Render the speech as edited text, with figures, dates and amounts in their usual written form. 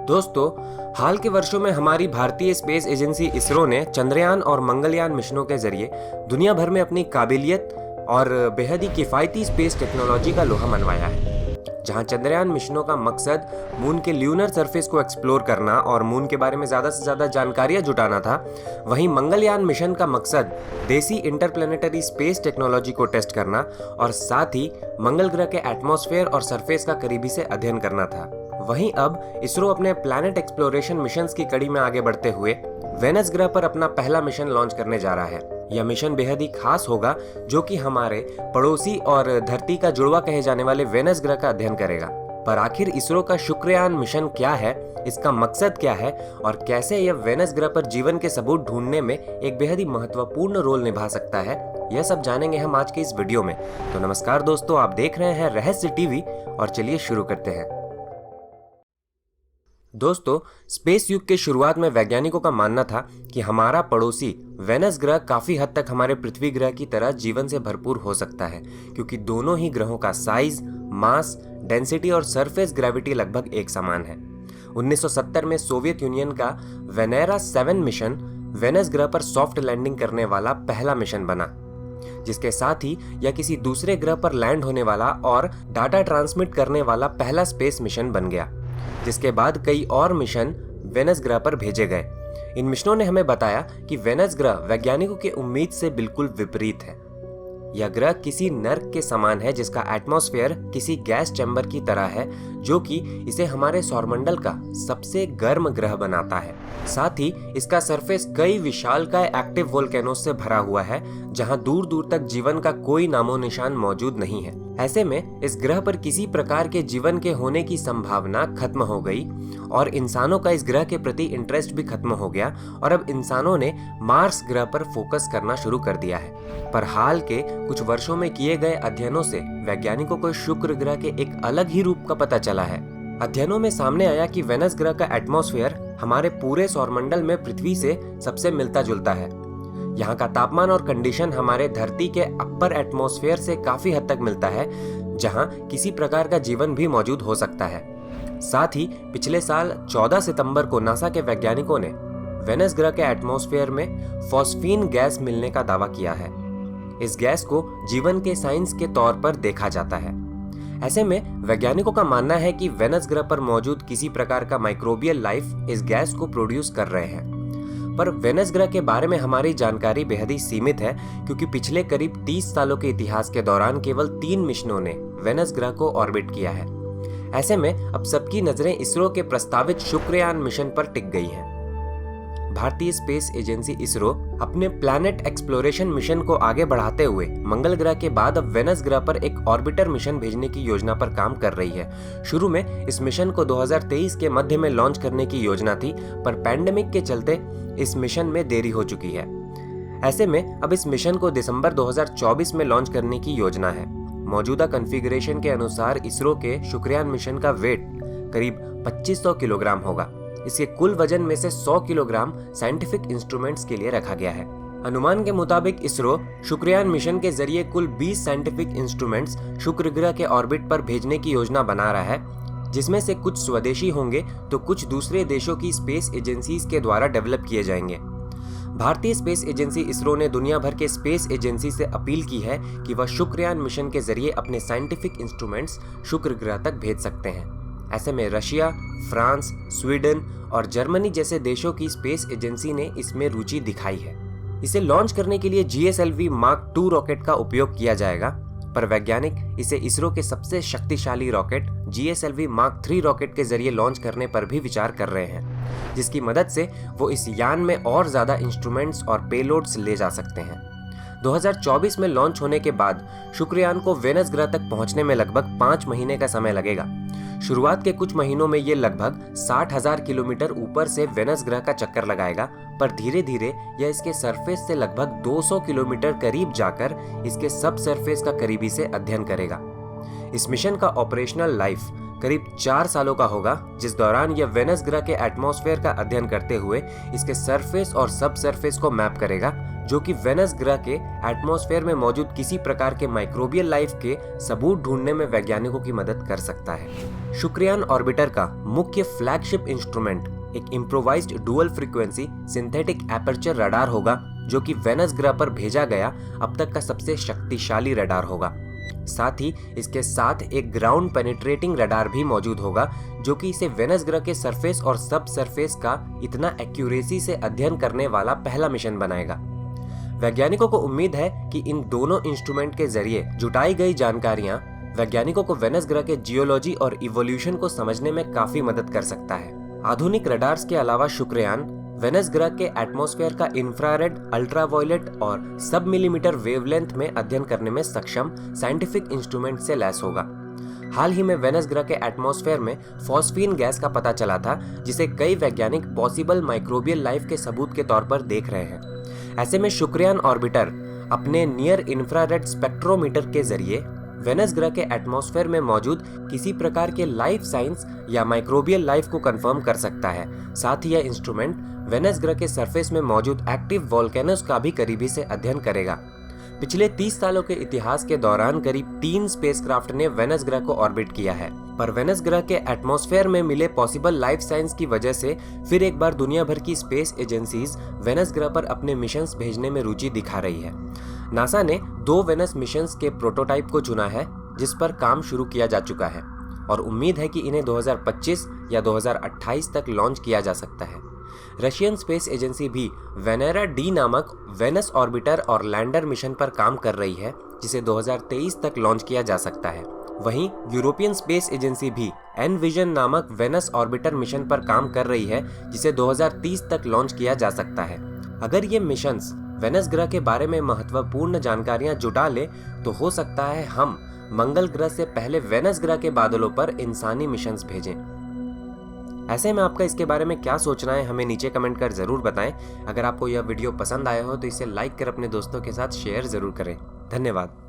दोस्तों, हाल के वर्षों में हमारी भारतीय स्पेस एजेंसी इसरो ने चंद्रयान और मंगलयान मिशनों के जरिए दुनिया भर में अपनी काबिलियत और बेहद ही किफ़ायती स्पेस टेक्नोलॉजी का लोहा मनवाया है। जहां चंद्रयान मिशनों का मकसद मून के ल्यूनर सरफेस को एक्सप्लोर करना और मून के बारे में ज़्यादा से ज़्यादा जानकारियां जुटाना था, वहीं मंगलयान मिशन का मकसद देसी इंटरप्लेनेटरी स्पेस टेक्नोलॉजी को टेस्ट करना और साथ ही मंगल ग्रह के एटमॉस्फेयर और सरफेस का करीबी से अध्ययन करना था। वहीं अब इसरो अपने प्लैनेट एक्सप्लोरेशन मिशंस की कड़ी में आगे बढ़ते हुए वेनस ग्रह पर अपना पहला मिशन लॉन्च करने जा रहा है। यह मिशन बेहद ही खास होगा, जो कि हमारे पड़ोसी और धरती का जुड़वा कहे जाने वाले वेनस ग्रह का अध्ययन करेगा। पर आखिर इसरो का शुक्रयान मिशन क्या है, इसका मकसद क्या है और कैसे यह वेनस ग्रह पर जीवन के सबूत ढूंढने में एक बेहद ही महत्वपूर्ण रोल निभा सकता है, यह सब जानेंगे हम आज के इस वीडियो में। तो नमस्कार दोस्तों, आप देख रहे हैं रहस्य टीवी और चलिए शुरू करते हैं। दोस्तों, स्पेस युग के शुरुआत में वैज्ञानिकों का मानना था कि हमारा पड़ोसी वेनस ग्रह काफी हद तक हमारे पृथ्वी ग्रह की तरह जीवन से भरपूर हो सकता है, क्योंकि दोनों ही ग्रहों का साइज, मास, डेंसिटी और सरफेस ग्रेविटी लगभग एक समान है। 1970 में सोवियत यूनियन का वेनेरा 7 मिशन वेनस ग्रह पर सॉफ्ट लैंडिंग करने वाला पहला मिशन बना, जिसके साथ ही यह किसी दूसरे ग्रह पर लैंड होने वाला और डाटा ट्रांसमिट करने वाला पहला स्पेस मिशन बन गया। जिसके बाद कई और मिशन वेनस ग्रह पर भेजे गए। इन मिशनों ने हमें बताया कि वेनस ग्रह वैज्ञानिकों की उम्मीद से बिल्कुल विपरीत है। यह ग्रह किसी नर्क के समान है, जिसका एटमॉस्फेयर किसी गैस चैम्बर की तरह है, जो कि इसे हमारे सौरमंडल का सबसे गर्म ग्रह बनाता है। साथ ही इसका सरफेस कई विशालकाय एक्टिव वोल्केनोस से भरा हुआ है, जहां दूर दूर तक जीवन का कोई नामो निशान मौजूद नहीं है। ऐसे में इस ग्रह पर किसी प्रकार के जीवन के होने की संभावना खत्म हो गई और इंसानों का इस ग्रह के प्रति इंटरेस्ट भी खत्म हो गया और अब इंसानों ने मार्स ग्रह पर फोकस करना शुरू कर दिया है। पर हाल के कुछ वर्षों में किए गए अध्ययनों से वैज्ञानिकों को शुक्र ग्रह के एक अलग ही रूप का पता चला है। अध्ययनों में सामने आया कि वेनस ग्रह का एटमॉस्फेयर हमारे पूरे सौरमंडल में पृथ्वी से सबसे मिलता जुलता है। यहाँ का तापमान और कंडीशन हमारे धरती के अपर एटमॉस्फेयर से काफी हद तक मिलता है, जहाँ किसी प्रकार का जीवन भी मौजूद हो सकता है। साथ ही पिछले साल 14 सितंबर को नासा के वैज्ञानिकों ने वेनस ग्रह के एटमॉस्फेयर में फॉस्फीन गैस मिलने का दावा किया है। इस गैस को जीवन के साइंस के तौर पर देखा जाता है। ऐसे में वैज्ञानिकों का मानना है कि वेनस ग्रह पर मौजूद किसी प्रकार का माइक्रोबियल लाइफ इस गैस को प्रोड्यूस कर रहे हैं। पर वेनस ग्रह के बारे में हमारी जानकारी बेहद ही सीमित है, क्योंकि पिछले करीब 30 सालों के इतिहास के दौरान केवल 3 मिशनों ने वेनस ग्रह को ऑर्बिट किया है। ऐसे में अब सबकी नजरें इसरो के प्रस्तावित शुक्रयान मिशन पर टिक गई हैं। भारतीय स्पेस एजेंसी इसरो अपने प्लैनेट एक्सप्लोरेशन मिशन को आगे बढ़ाते हुए मंगल ग्रह के बाद अब वेनस ग्रह पर एक ऑर्बिटर मिशन भेजने की योजना पर काम कर रही है। शुरू में इस मिशन को 2023 के मध्य में लॉन्च करने की योजना थी, पर पैंडेमिक के चलते इस मिशन में देरी हो चुकी है। ऐसे में अब इस मिशन को दिसंबर 2024 में लॉन्च करने की योजना है। मौजूदा कॉन्फ़िगरेशन के अनुसार इसरो के शुक्रयान मिशन का वेट करीब 2500 किलोग्राम होगा। इसके कुल वजन में से 100 किलोग्राम साइंटिफिक इंस्ट्रूमेंट्स के लिए रखा गया है। अनुमान के मुताबिक इसरो शुक्रयान मिशन के जरिए कुल 20 साइंटिफिक इंस्ट्रूमेंट्स शुक्र ग्रह के ऑर्बिट पर भेजने की योजना बना रहा है, जिसमें से कुछ स्वदेशी होंगे तो कुछ दूसरे देशों की स्पेस एजेंसीज के द्वारा डेवलप किए जाएंगे। भारतीय स्पेस एजेंसी इसरो ने दुनिया भर के स्पेस एजेंसी से अपील की है कि वह शुक्रयान मिशन के जरिए अपने साइंटिफिक इंस्ट्रूमेंट्स शुक्र ग्रह तक भेज सकते हैं। ऐसे में रशिया, फ्रांस, स्वीडन और जर्मनी जैसे देशों की स्पेस एजेंसी ने इसमें रुचि दिखाई है। इसे लॉन्च करने के लिए GSLV Mark 2 रॉकेट का उपयोग किया जाएगा, पर वैज्ञानिक इसे इसरो के सबसे शक्तिशाली रॉकेट GSLV Mark 3 रॉकेट के जरिए लॉन्च करने पर भी विचार कर रहे हैं, जिसकी मदद से वो इस यान में और ज्यादा इंस्ट्रूमेंट्स और पेलोड्स ले जा सकते हैं। 2024 में लॉन्च होने के बाद शुक्रयान को वेनस ग्रह तक पहुंचने में लगभग 5 महीने का समय लगेगा। शुरुआत के कुछ महीनों में ये लगभग 60,000 किलोमीटर ऊपर से वेनस ग्रह का चक्कर लगाएगा, पर धीरे धीरे यह इसके सरफेस से लगभग 200 किलोमीटर करीब जाकर इसके सब सरफेस का करीबी से अध्ययन करेगा। इस मिशन का ऑपरेशनल लाइफ करीब 4 सालों का होगा, जिस दौरान यह वेनस ग्रह के एटमॉस्फेयर का अध्ययन करते हुए इसके सरफेस और सब सरफेस को मैप करेगा, जो कि वेनस ग्रह के एटमॉस्फेयर में मौजूद किसी प्रकार के माइक्रोबियल लाइफ के सबूत ढूंढने में वैज्ञानिकों की मदद कर सकता है। शुक्रयान ऑर्बिटर का मुख्य फ्लैगशिप इंस्ट्रूमेंट एक improvised dual frequency synthetic aperture radar होगा, जो कि वेनस ग्रह पर भेजा गया अब तक का सबसे शक्तिशाली रडार होगा। साथ ही इसके साथ एक ग्राउंड पेनिट्रेटिंग रडार भी मौजूद होगा, जो कि इसे वेनस ग्रह के सरफेस और सब सरफेस का इतना एक्यूरेसी से अध्ययन करने वाला पहला मिशन बनाएगा। वैज्ञानिकों को उम्मीद है कि इन दोनों इंस्ट्रूमेंट के जरिए जुटाई गई जानकारियां वैज्ञानिकों को वेनस ग्रह के जियोलॉजी और इवोल्यूशन को समझने में काफी मदद कर सकता है। आधुनिक रडार्स के अलावा शुक्रयान वेनस ग्रह के एटमॉस्फेयर का इंफ्रारेड, अल्ट्रावायलेट और सब मिलीमीटर वेवलेंथ में अध्ययन करने में सक्षम साइंटिफिक इंस्ट्रूमेंट से लैस होगा। हाल ही में वेनस ग्रह के एटमॉस्फेयर में फॉस्फीन गैस का पता चला था, जिसे कई वैज्ञानिक पॉसिबल माइक्रोबियल लाइफ के सबूत के तौर पर देख रहे हैं। ऐसे में शुक्रयान ऑर्बिटर अपने नियर इंफ्रारेड स्पेक्ट्रोमीटर के जरिए वेनस ग्रह के एटमॉस्फेयर में मौजूद किसी प्रकार के लाइफ साइंस या माइक्रोबियल लाइफ को कंफर्म कर सकता है। साथ ही यह इंस्ट्रूमेंट वेनस ग्रह के सरफेस में मौजूद एक्टिव वोल्केनोस का भी करीबी से अध्ययन करेगा। पिछले 30 सालों के इतिहास के दौरान करीब 3 स्पेसक्राफ्ट ने वेनस ग्रह को ऑर्बिट किया है, पर वेनस ग्रह के एटमॉस्फेयर में मिले पॉसिबल लाइफ साइंस की वजह से फिर एक बार दुनिया भर की स्पेस एजेंसीज वेनस ग्रह पर अपने मिशंस भेजने में रुचि दिखा रही है। नासा ने 2 वेनस मिशंस के प्रोटोटाइप को चुना है, जिस पर काम शुरू किया जा चुका है और उम्मीद है कि इन्हें 2025 या 2028 तक लॉन्च किया जा सकता है। रशियन स्पेस एजेंसी भी वेनेरा डी नामक वेनस ऑर्बिटर और लैंडर मिशन पर काम कर रही है, जिसे 2023 तक लॉन्च किया जा सकता है। वहीं यूरोपियन स्पेस एजेंसी भी एनविजन नामक वेनस ऑर्बिटर मिशन पर काम कर रही है, जिसे 2030 तक लॉन्च किया जा सकता है। अगर ये मिशंस वेनस ग्रह के बारे में महत्वपूर्ण जानकारियां जुटा ले तो हो सकता है हम मंगल ग्रह से पहले वेनस ग्रह के बादलों पर इंसानी मिशंस भेजें। ऐसे में आपका इसके बारे में क्या सोचना है, हमें नीचे कमेंट कर जरूर बताएं। अगर आपको यह वीडियो पसंद आया हो तो इसे लाइक कर अपने दोस्तों के साथ शेयर जरूर करें। धन्यवाद।